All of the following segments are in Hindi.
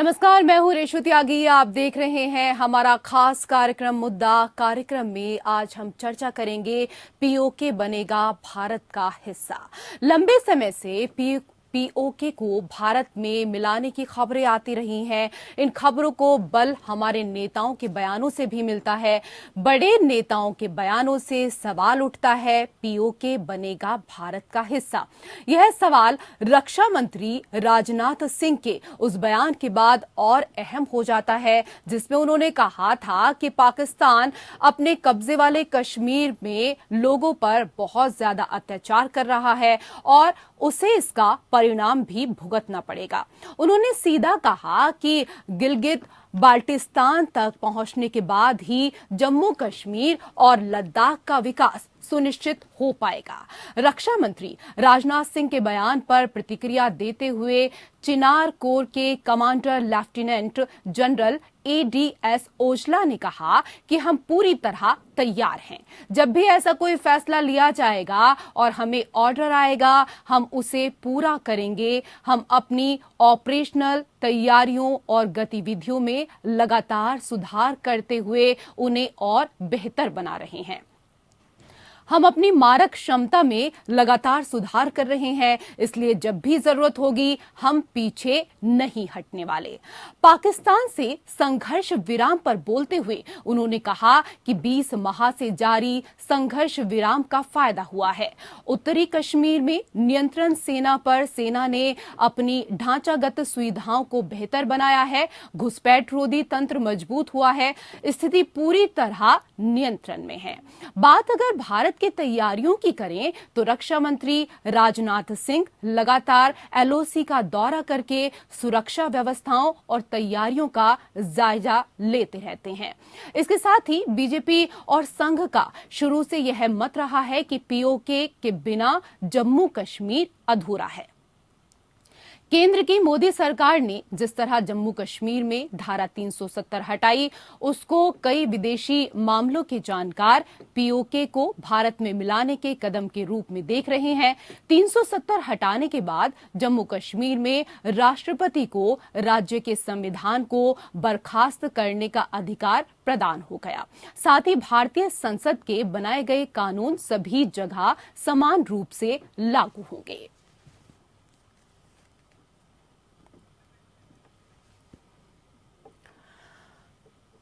नमस्कार, मैं हूं रेशु त्यागी। आप देख रहे हैं हमारा खास कार्यक्रम मुद्दा। कार्यक्रम में आज हम चर्चा करेंगे पीओके बनेगा भारत का हिस्सा। लंबे समय से पीओके को भारत में मिलाने की खबरें आती रही हैं। इन खबरों को बल हमारे नेताओं के बयानों से भी मिलता है। बड़े नेताओं के बयानों से सवाल उठता है, पीओके बनेगा भारत का हिस्सा। यह सवाल रक्षा मंत्री राजनाथ सिंह के उस बयान के बाद और अहम हो जाता है, जिसमें उन्होंने कहा था कि पाकिस्तान अपने कब्जे वाले कश्मीर में लोगों पर बहुत ज्यादा अत्याचार कर रहा है और उसे इसका परिणाम भी भुगतना पड़ेगा। उन्होंने सीधा कहा कि गिलगित बाल्टिस्तान तक पहुंचने के बाद ही जम्मू कश्मीर और लद्दाख का विकास सुनिश्चित हो पाएगा। रक्षा मंत्री राजनाथ सिंह के बयान पर प्रतिक्रिया देते हुए चिनार कोर के commander lieutenant general ADS Aujla ने कहा कि हम पूरी तरह तैयार हैं। जब भी ऐसा कोई फैसला लिया जाएगा और हमें ऑर्डर आएगा, हम उसे पूरा करेंगे। हम अपनी ऑपरेशनल तैयारियों और गतिविधियों में लगातार सुधार करते हुए उन्हें और बेहतर बना रहे हैं। हम अपनी मारक क्षमता में लगातार सुधार कर रहे हैं, इसलिए जब भी जरूरत होगी हम पीछे नहीं हटने वाले। पाकिस्तान से संघर्ष विराम पर बोलते हुए उन्होंने कहा कि 20 माह से जारी संघर्ष विराम का फायदा हुआ है। उत्तरी कश्मीर में नियंत्रण सेना पर सेना ने अपनी ढांचागत सुविधाओं को बेहतर बनाया है। घुसपैठ रोधी तंत्र मजबूत हुआ है। स्थिति पूरी तरह नियंत्रण में है। बात अगर भारत की तैयारियों की करें तो रक्षा मंत्री राजनाथ सिंह लगातार एलओसी का दौरा करके सुरक्षा व्यवस्थाओं और तैयारियों का जायजा लेते रहते हैं। इसके साथ ही बीजेपी और संघ का शुरू से यह मत रहा है कि पीओके के बिना जम्मू कश्मीर अधूरा है। केंद्र की मोदी सरकार ने जिस तरह जम्मू कश्मीर में धारा 370 हटाई, उसको कई विदेशी मामलों के जानकार पीओके को भारत में मिलाने के कदम के रूप में देख रहे हैं। 370 हटाने के बाद जम्मू कश्मीर में राष्ट्रपति को राज्य के संविधान को बर्खास्त करने का अधिकार प्रदान हो गया। साथ ही भारतीय संसद के बनाए गए कानून सभी जगह समान रूप से लागू होंगे।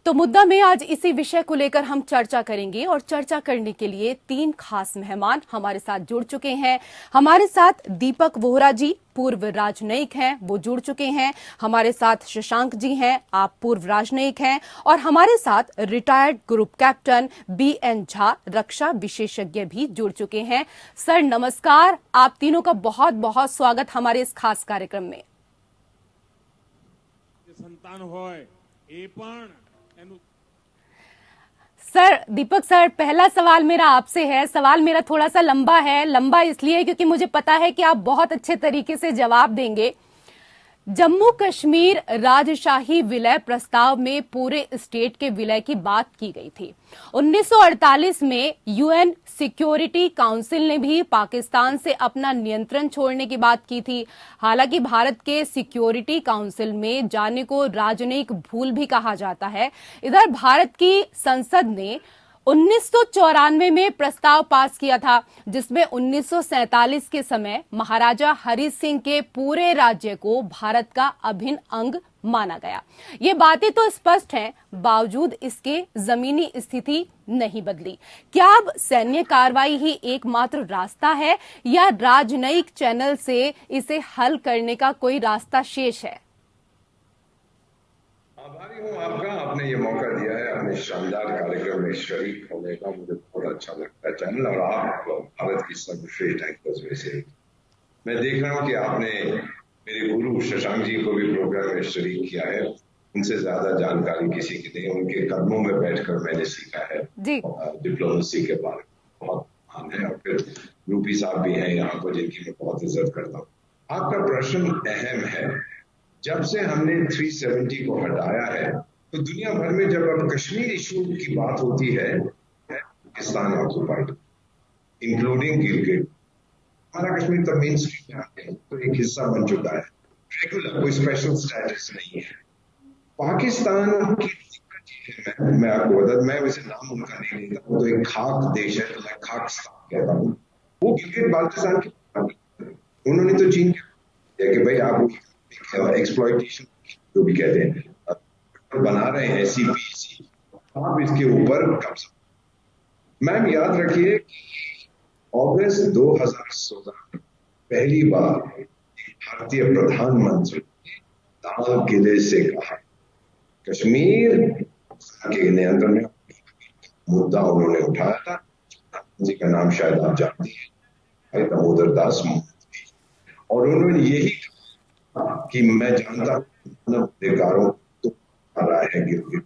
तो मुद्दा में आज इसी विषय को लेकर हम चर्चा करेंगे और चर्चा करने के लिए 3 खास मेहमान हमारे साथ जुड़ चुके हैं। हमारे साथ दीपक वोहरा जी, पूर्व राजनयिक हैं, वो जुड़ चुके हैं। हमारे साथ शशांक जी हैं, आप पूर्व राजनयिक हैं। और हमारे साथ retired group captain B N, रक्षा विशेषज्ञ भी जुड़ चुके हैं। सर नमस्कार, आप तीनों का बहुत बहुत स्वागत हमारे इस खास कार्यक्रम में। संतान होय ए पण सर, दीपक सर, पहला सवाल मेरा आपसे है। सवाल मेरा थोड़ा सा लंबा है। लंबा इसलिए क्योंकि मुझे पता है कि आप बहुत अच्छे तरीके से जवाब देंगे। जम्मू कश्मीर राजशाही विलय प्रस्ताव में पूरे स्टेट के विलय की बात की गई थी। 1948 में यूएन सिक्योरिटी काउंसिल ने भी पाकिस्तान से अपना नियंत्रण छोड़ने की बात की थी। हालांकि भारत के सिक्योरिटी काउंसिल में जाने को राजनयिक भूल भी कहा जाता है। इधर भारत की संसद ने 1994 में प्रस्ताव पास किया था, जिसमें 1947 के समय महाराजा हरि सिंह के पूरे राज्य को भारत का अभिन्न अंग माना गया। ये बातें तो स्पष्ट हैं, बावजूद इसके जमीनी स्थिति नहीं बदली। क्या अब सैन्य कार्रवाई ही एकमात्र रास्ता है या राजनयिक चैनल से इसे हल करने का कोई रास्ता शेष है? आभारी हूँ आपका, आपने ये मौका दिया है अपने शानदार कार्यक्रम में शरीक होने का। मुझे बहुत अच्छा लगता है चैनल, और आप भारत की सर्वश्रेष्ठ एंकर्स में से। मैं देख रहा हूँ कि आपने मेरे गुरु शशांक जी को भी प्रोग्राम में शरीक किया है। उनसे ज्यादा जानकारी किसी की नहीं, उनके कदमों में बैठकर मैंने सीखा है डिप्लोमेसी के बारे में। बहुत महान है। और फिर यूपी साहब भी हैं यहाँ पर, जिनकी मैं बहुत इज्जत करता हूँ। आपका प्रश्न अहम है। जब से हमने 370 को हटाया है, तो दुनिया भर में जब अब कश्मीर इशू की बात होती है, पाकिस्तान ऑक्युपाइड इंक्लूडिंग गिलगिट, हमारा कश्मीर तब मेन स्ट्रीम में आते हैं तो एक हिस्सा बन चुका है। रेगुलर कोई स्पेशल स्टेटस नहीं है। पाकिस्तान की दिक्कत ये है, मैं आपको बता, मैं वैसे नाम उनका नहीं लेता, वो तो एक खाक देश है, तो मैं खाकिस्तान कहता हूँ। वो गिलगित बाल्टिस्तान की, उन्होंने तो चीन के किया कि भाई आप एक्सप्लॉइटेशन जो भी कहते हैं बना रहे हैं, सीपीसी, आप इसके ऊपर कब्जा। मैम याद रखिए कि अगस्त 2016 में पहली बार भारतीय प्रधानमंत्री ने दाल किले से कहा कश्मीर के नियंत्रण में मुद्दा उन्होंने उठाया था, जी का नाम शायद आप जानते हैं, भाई दामोदर दास मोदी, और उन्होंने यही कहा कि मैं जानता हूं मानव अधिकारों तो आ रहा है गिरगिट।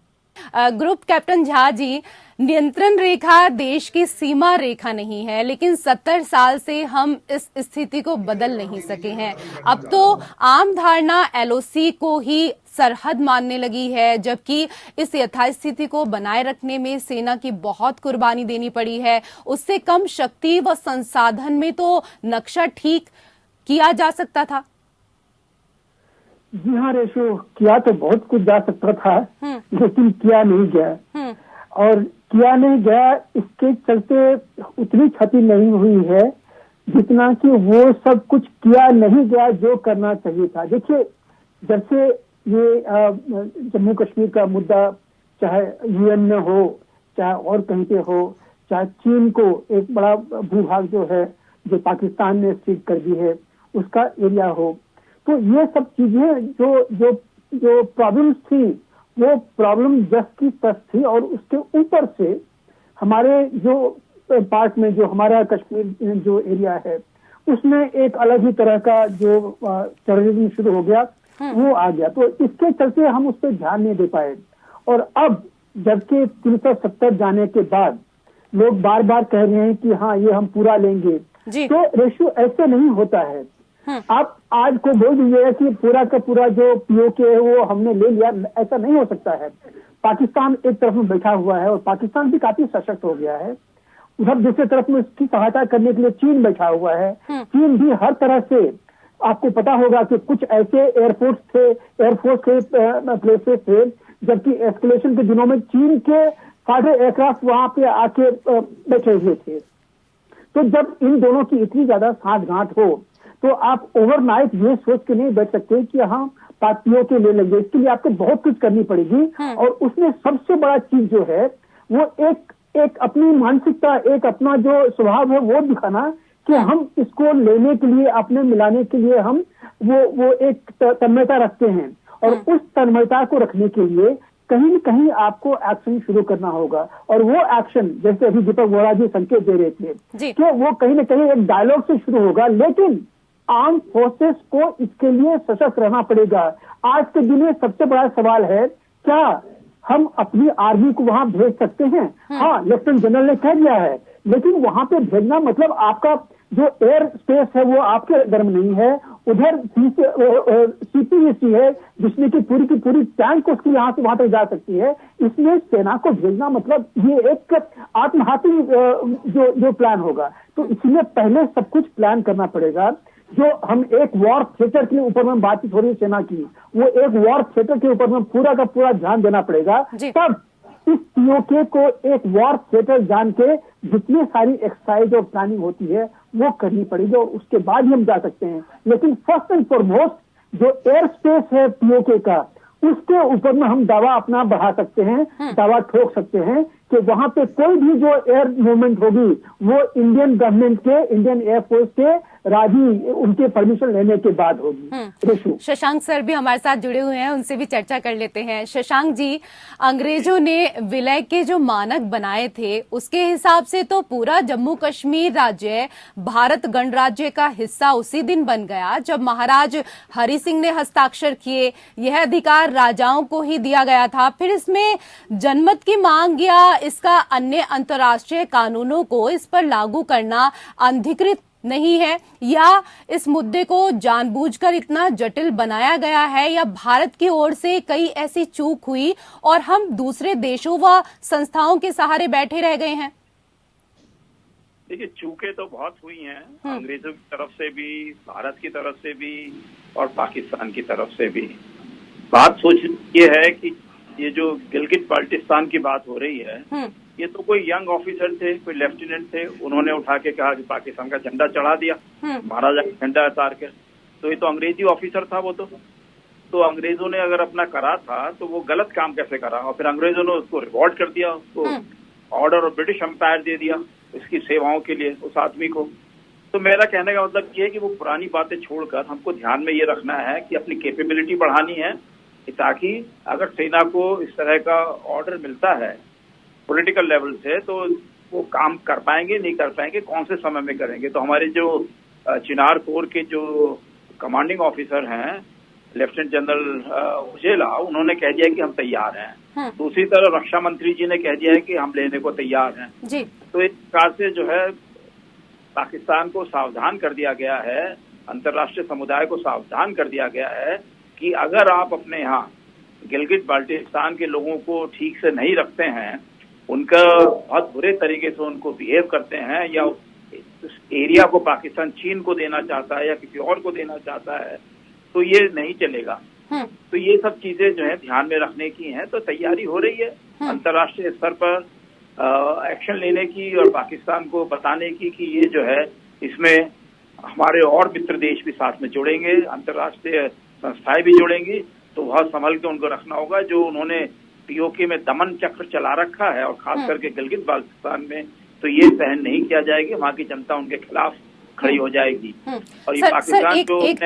ग्रुप कैप्टन झा जी, नियंत्रण रेखा देश की सीमा रेखा नहीं है, लेकिन 70 साल से हम इस स्थिति को बदल नहीं सके हैं। अब तो आम धारणा एलओसी को ही सरहद मानने लगी है, जबकि इस यथास्थिति को बनाए रखने में सेना की बहुत कुर्बानी देनी पड़ी है। उससे कम शक्ति व संसाधन में तो नक्शा ठीक किया जा सकता था। जी हाँ रेशो, किया तो बहुत कुछ जा सकता था, लेकिन किया नहीं गया। और किया नहीं गया, इसके चलते उतनी क्षति नहीं हुई है जितना कि वो सब कुछ किया नहीं गया जो करना चाहिए था। देखिए, जब से ये जम्मू कश्मीर का मुद्दा चाहे यूएन में हो, चाहे और कहीं पे हो, चाहे चीन को एक बड़ा भूभाग जो है जो पाकिस्तान ने सीज कर दी है उसका एरिया हो, तो ये सब चीजें जो जो जो प्रॉब्लम्स थी वो प्रॉब्लम जस की तस थी। और उसके ऊपर से हमारे जो पार्ट में जो हमारा कश्मीर जो एरिया है उसमें एक अलग ही तरह का जो टेररिज्म शुरू हो गया वो आ गया, तो इसके चलते हम उस पर ध्यान नहीं दे पाए। और अब जबकि 370 जाने के बाद लोग बार बार कह रहे हैं कि हाँ ये हम पूरा लेंगे, तो रेशो ऐसे नहीं होता है। आप आज को बोल दीजिएगा कि पूरा का पूरा जो पीओके है वो हमने ले लिया, ऐसा नहीं हो सकता है। पाकिस्तान एक तरफ में बैठा हुआ है और पाकिस्तान भी काफी सशक्त हो गया है, उधर दूसरी तरफ में उसकी सहायता करने के लिए चीन बैठा हुआ है। चीन भी हर तरह से, आपको पता होगा कि कुछ ऐसे एयरफोर्स के प्लेसेस थे, जबकि एस्केलेशन के दिनों में चीन के सारे एयरक्राफ्ट वहां पे आके बैठे हुए थे। तो जब इन दोनों की इतनी ज्यादा साठगांठ हो तो आप ओवरनाइट ये सोच के नहीं बैठ सकते कि हम पार्टियों के ले लेंगे, इसके लिए आपको बहुत कुछ करनी पड़ेगी। और उसमें सबसे बड़ा चीज जो है वो एक अपनी मानसिकता, एक अपना जो स्वभाव है वो दिखाना कि हम इसको लेने के लिए, अपने मिलाने के लिए हम वो एक तन्मयता रखते हैं। और उस तन्मयता को रखने के लिए कहीं न कहीं आपको एक्शन शुरू करना होगा। और वो एक्शन, जैसे अभी दीपक वोरा जी संकेत दे रहे थे कि वो कहीं न कहीं एक डायलॉग से शुरू होगा, लेकिन आर्म फोर्सेस को इसके लिए सशक्त रहना पड़ेगा। आज के दिन में सबसे बड़ा सवाल है, क्या हम अपनी आर्मी को वहां भेज सकते हैं? हाँ, लेफ्टिनेंट जनरल ने कह दिया है, लेकिन वहां पे भेजना मतलब आपका जो एयर स्पेस है वो आपके अंदर में नहीं है। उधर सीपीसी है जिसमें की पूरी टैंक उसकी यहाँ से वहां तक जा सकती है। इसमें सेना को भेजना मतलब ये एक आत्मघाती जो प्लान होगा। तो इसलिए पहले सब कुछ प्लान करना पड़ेगा। जो हम एक वॉर थिएटर के ऊपर में बातचीत हो रही है सेना की, वो एक वॉर थिएटर के ऊपर में पूरा का पूरा ध्यान देना पड़ेगा। तब इस पीओके को एक वॉर थिएटर जान के जितनी सारी एक्सरसाइज और प्लानिंग होती है वो करनी पड़ेगी और उसके बाद ही हम जा सकते हैं। लेकिन फर्स्ट एंड फॉरमोस्ट जो एयर स्पेस है पीओके का, उसके ऊपर में हम दावा अपना बढ़ा सकते हैं, दावा ठोक सकते हैं कि वहां पे कोई भी जो एयर मूवमेंट होगी वो इंडियन गवर्नमेंट के, इंडियन एयरफोर्स के राजी, उनके परमिशन लेने के बाद होगी। शशांक सर भी हमारे साथ जुड़े हुए हैं, उनसे भी चर्चा कर लेते हैं। शशांक जी, अंग्रेजों ने विलय के जो मानक बनाए थे उसके हिसाब से तो पूरा जम्मू कश्मीर राज्य भारत गणराज्य का हिस्सा उसी दिन बन गया जब महाराज हरि सिंह ने हस्ताक्षर किए। यह अधिकार राजाओं को ही दिया गया था। फिर इसमें जनमत की मांग या इसका अन्य अंतर्राष्ट्रीय कानूनों को इस पर लागू करना अधिकृत नहीं है, या इस मुद्दे को जानबूझकर इतना जटिल बनाया गया है, या भारत की ओर से कई ऐसी चूक हुई और हम दूसरे देशों व संस्थाओं के सहारे बैठे रह गए हैं? देखिए, चूकें तो बहुत हुई हैं, अंग्रेजों की तरफ से भी, भारत की तरफ से भी और पाकिस्तान की तरफ से भी। बात सोच ये है कि ये जो गिलगित बाल्टिस्तान की बात हो रही है, ये तो कोई यंग ऑफिसर थे, कोई लेफ्टिनेंट थे, उन्होंने उठा के कहा कि पाकिस्तान का झंडा चढ़ा दिया, महाराजा का झंडा उतार के। तो ये तो अंग्रेजी ऑफिसर था वो तो अंग्रेजों ने अगर अपना करा था तो वो गलत काम कैसे करा, और फिर अंग्रेजों ने उसको रिवॉर्ड कर दिया, उसको ऑर्डर ऑफ ब्रिटिश एम्पायर दे दिया इसकी सेवाओं के लिए उस आदमी को। तो मेरा कहने का मतलब ये है कि वो पुरानी बातें छोड़कर हमको ध्यान में ये रखना है कि अपनी कैपेबिलिटी बढ़ानी है, ताकि अगर सेना को इस तरह का ऑर्डर मिलता है पॉलिटिकल लेवल से तो वो काम कर पाएंगे, नहीं कर पाएंगे, कौन से समय में करेंगे। तो हमारे जो चिनार कोर के जो कमांडिंग ऑफिसर हैं लेफ्टिनेंट जनरल उजेला, उन्होंने कह दिया कि हम तैयार हैं। दूसरी तरफ रक्षा मंत्री जी ने कह दिया है कि हम लेने को तैयार हैं जी। तो इस प्रकार से जो है पाकिस्तान को सावधान कर दिया गया है, अंतर्राष्ट्रीय समुदाय को सावधान कर दिया गया है कि अगर आप अपने यहाँ गिलगित बाल्टिस्तान के लोगों को ठीक से नहीं रखते हैं, उनका बहुत बुरे तरीके से उनको बिहेव करते हैं, या उस एरिया को पाकिस्तान चीन को देना चाहता है या किसी और को देना चाहता है, तो ये नहीं चलेगा। तो ये सब चीजें जो है ध्यान में रखने की हैं। तो तैयारी हो रही है अंतर्राष्ट्रीय स्तर पर एक्शन लेने की और पाकिस्तान को बताने की कि ये जो है इसमें हमारे और मित्र देश भी साथ में जुड़ेंगे, अंतर्राष्ट्रीय संस्थाएं भी जुड़ेंगी। तो बहुत संभल के उनको रखना होगा। जो उन्होंने पीओके में दमन चक्र चला रखा है और खास करके गिलगित बाल्टिस्तान में, तो ये सहन नहीं किया जाएगा। वहाँ की जनता उनके खिलाफ खड़ी हो जाएगी। और ये पाकिस्तान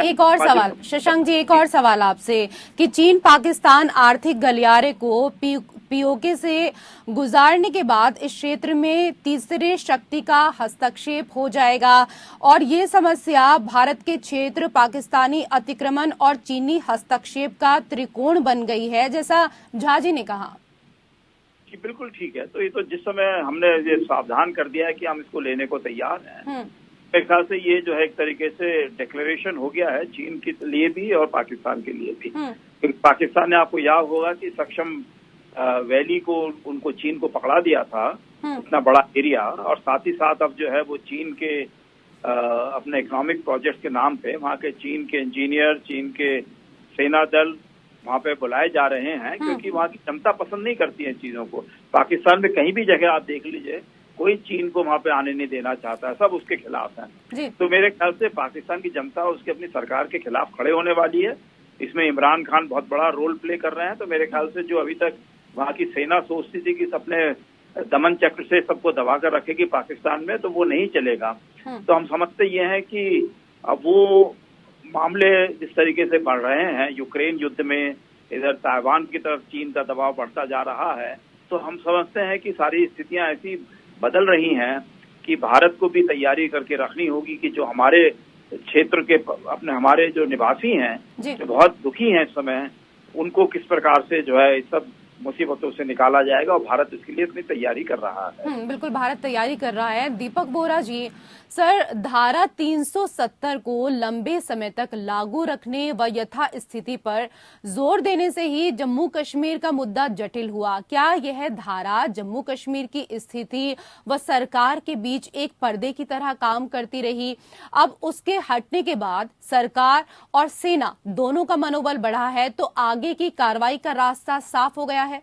एक और सवाल शशांक जी, एक और सवाल आपसे कि चीन पाकिस्तान आर्थिक गलियारे को पीओके से गुजारने के बाद इस क्षेत्र में तीसरे शक्ति का हस्तक्षेप हो जाएगा और ये समस्या भारत के क्षेत्र, पाकिस्तानी अतिक्रमण और चीनी हस्तक्षेप का त्रिकोण बन गई है, जैसा झा जी ने कहा। जी बिल्कुल ठीक है। तो ये तो जिस समय हमने ये सावधान कर दिया है कि हम इसको लेने को तैयार हैं, मेरे ख्याल से ये जो है एक तरीके से डिक्लेरेशन हो गया है चीन के लिए भी और पाकिस्तान के लिए भी। पाकिस्तान ने, आपको याद होगा कि सक्षम वैली को उनको चीन को पकड़ा दिया था, इतना बड़ा एरिया, और साथ ही साथ अब जो है वो चीन के अपने इकोनॉमिक प्रोजेक्ट के नाम पे वहाँ के चीन के इंजीनियर, चीन के सेना दल वहाँ पे बुलाए जा रहे हैं, क्योंकि वहाँ की जनता पसंद नहीं करती है चीजों को। पाकिस्तान में कहीं भी जगह आप देख लीजिए, कोई चीन को वहाँ पे आने नहीं देना चाहता है, सब उसके खिलाफ है। तो मेरे ख्याल से पाकिस्तान की जनता उसकी अपनी सरकार के खिलाफ खड़े होने वाली है। इसमें इमरान खान बहुत बड़ा रोल प्ले कर रहे हैं। तो मेरे ख्याल से जो अभी तक वहाँ की सेना सोचती थी कि अपने दमन चक्र से सबको दबा कर रखेगी पाकिस्तान में, तो वो नहीं चलेगा। तो हम समझते ये हैं कि अब वो मामले जिस तरीके से बढ़ रहे हैं यूक्रेन युद्ध में, इधर ताइवान की तरफ चीन का दबाव बढ़ता जा रहा है, तो हम समझते हैं कि सारी स्थितियां ऐसी बदल रही हैं कि भारत को भी तैयारी करके रखनी होगी कि जो हमारे क्षेत्र के अपने हमारे जो निवासी हैं, जो बहुत दुखी हैं इस समय, उनको किस प्रकार से जो है सब मुसीबतों से निकाला जाएगा, और भारत इसके लिए अपनी तैयारी कर रहा है। बिल्कुल भारत तैयारी कर रहा है। दीपक बोरा जी, सर, धारा 370 को लंबे समय तक लागू रखने व यथा स्थिति पर जोर देने से ही जम्मू कश्मीर का मुद्दा जटिल हुआ। क्या यह धारा जम्मू कश्मीर की स्थिति व सरकार के बीच एक पर्दे की तरह काम करती रही? अब उसके हटने के बाद सरकार और सेना दोनों का मनोबल बढ़ा है, तो आगे की कार्रवाई का रास्ता साफ हो गया है?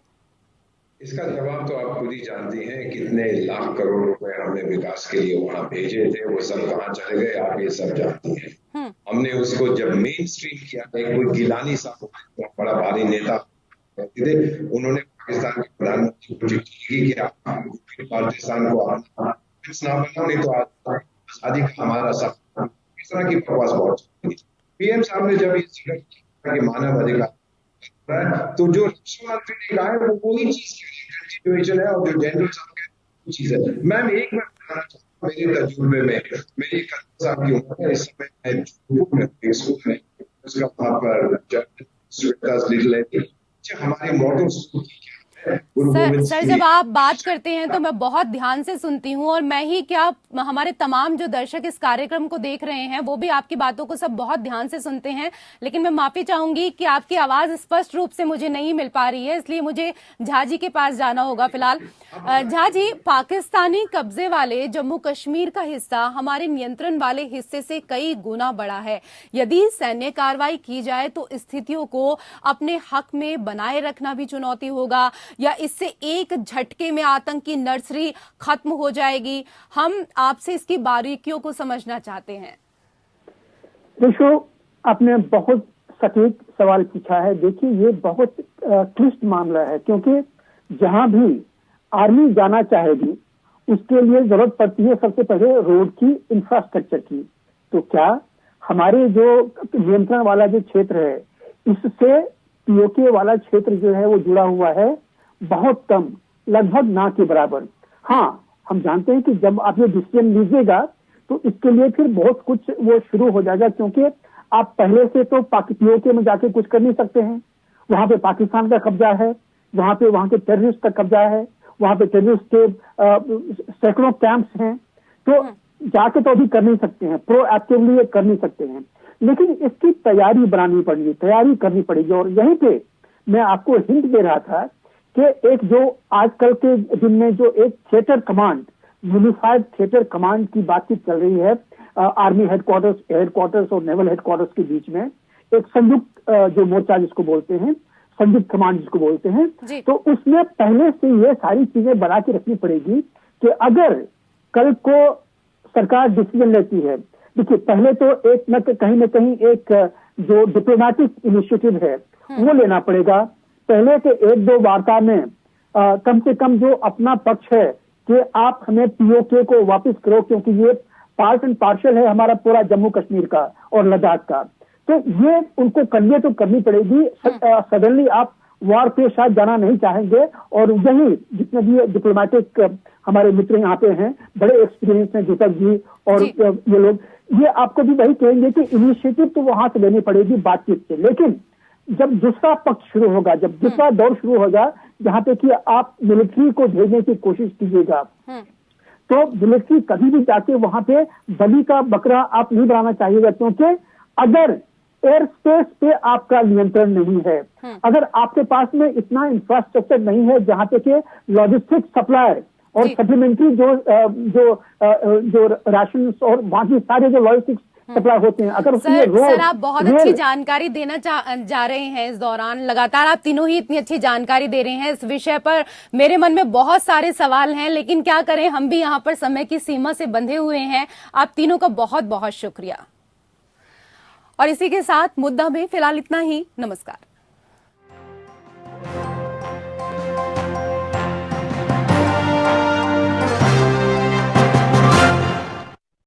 इसका जवाब तो आप खुद ही जानती हैं। कितने लाख करोड़ रुपए हमने विकास के लिए वहां भेजे थे, वो सब कहाँ चले गए, आप ये सब जानती हैं। हमने उसको जब मेन स्ट्रीम किया, कोई गिलानी साहब बड़ा भारी नेता थे, उन्होंने पाकिस्तान के प्रधानमंत्री को चिट्ठी लिखी कि आप पाकिस्तान को ना बनाओ, नहीं तो आजादी का हमारा सब इस तरह की बकवास बहुत। पीएम साहब ने जब ये जिक्र किया कि मानव अधिकार, तो जो रक्षा मंत्री ने कहा है वो वही चीज कंटिन्यूएशन है, और जो जनरल साहब का चीज है। मैम एक बार बताना चाहता हूँ, मेरे तजुर्बे में, मेरी 31 साल की उम्र है, इस समय मैं स्कूल में उसका वहां पर हमारे मॉडल स्कूल की क्या है, सर जब आप बात करते हैं तो मैं बहुत ध्यान से सुनती हूँ, और मैं ही क्या, हमारे तमाम जो दर्शक इस कार्यक्रम को देख रहे हैं वो भी आपकी बातों को सब बहुत ध्यान से सुनते हैं। लेकिन मैं माफी चाहूंगी कि आपकी आवाज स्पष्ट रूप से मुझे नहीं मिल पा रही है, इसलिए मुझे झा जी के पास जाना होगा फिलहाल। झा जी, पाकिस्तानी कब्जे वाले जम्मू कश्मीर का हिस्सा हमारे नियंत्रण वाले हिस्से से कई गुना बड़ा है। यदि सैन्य कार्रवाई की जाए तो स्थितियों को अपने हक में बनाए रखना भी चुनौती होगा, या इससे एक झटके में आतंकी नर्सरी खत्म हो जाएगी? हम आपसे इसकी बारीकियों को समझना चाहते हैं। देखो, आपने बहुत सटीक सवाल पूछा है। देखिए, ये बहुत क्लिष्ट मामला है, क्योंकि जहां भी आर्मी जाना चाहेगी उसके लिए जरूरत पड़ती है सबसे पहले रोड की, इंफ्रास्ट्रक्चर की। तो क्या हमारे जो नियंत्रण वाला जो क्षेत्र है इससे पीओके वाला क्षेत्र जो है वो जुड़ा हुआ है? बहुत कम, लगभग ना के बराबर। हाँ, हम जानते हैं कि जब आप ये डिसीजन लीजिएगा तो इसके लिए फिर बहुत कुछ वो शुरू हो जाएगा, क्योंकि आप पहले से तो पीओके में जाके कुछ कर नहीं सकते हैं। वहां पे पाकिस्तान का कब्जा है, वहां के टेररिस्ट का कब्जा है, वहां पे टेररिस्ट के सैकड़ों कैंप्स हैं। तो जाके तो अभी कर नहीं सकते हैं, प्रोएक्टिवली कर नहीं सकते हैं, लेकिन इसकी तैयारी बनानी पड़ेगी, तैयारी करनी पड़ेगी। और यहीं पे मैं आपको हिंट दे रहा था कि एक जो आजकल के दिन में जो एक theatre command, unified theatre command की बातचीत चल रही है आर्मी हेडक्वार्टर्स और नेवल हेडक्वार्टर्स के बीच में, एक संयुक्त जो मोर्चा जिसको बोलते हैं, संयुक्त कमांड जिसको बोलते हैं, तो उसमें पहले से ये सारी चीजें बना के रखनी पड़ेगी कि अगर कल को सरकार डिसीजन लेती है। देखिए, पहले तो एक न कहीं एक जो डिप्लोमेटिक इनिशिएटिव है वो लेना पड़ेगा। पहले के एक दो वार्ता में कम से कम जो अपना पक्ष है कि आप हमें पीओके को वापस करो, क्योंकि ये पार्ट एंड पार्शल है हमारा पूरा जम्मू कश्मीर का और लद्दाख का, तो ये उनको कन्वे तो करनी पड़ेगी। सडनली आप वार पे शायद जाना नहीं चाहेंगे, और यही जितने भी डिप्लोमेटिक हमारे मित्र यहाँ पे हैं, बड़े एक्सपीरियंस हैं, दीपक जी और ये लोग, ये आपको भी वही कहेंगे कि इनिशिएटिव तो वहां से लेनी पड़ेगी बातचीत से। लेकिन जब दूसरा पक्ष शुरू होगा, जब दूसरा दौर शुरू होगा जहाँ पे कि आप मिलिट्री को भेजने की कोशिश कीजिएगा, तो मिलिट्री कभी भी जाके वहां पे बलि का बकरा आप नहीं बनाना चाहिएगा, क्योंकि अगर एयर स्पेस पे आपका नियंत्रण नहीं है, अगर आपके पास में इतना इंफ्रास्ट्रक्चर नहीं है जहां पे के लॉजिस्टिक सप्लाई और सप्लीमेंट्री जो राशन और बाकी सारे जो लॉजिस्टिक सप्लाई होते हैं, अगर सर आप बहुत अच्छी जानकारी देना जा रहे हैं इस दौरान। लगातार आप तीनों ही इतनी अच्छी जानकारी दे रहे हैं इस विषय पर। मेरे मन में बहुत सारे सवाल हैं, लेकिन क्या करें, हम भी यहाँ पर समय की सीमा से बंधे हुए हैं। आप तीनों का बहुत बहुत शुक्रिया। और इसी के साथ मुद्दा में फिलहाल इतना ही। नमस्कार।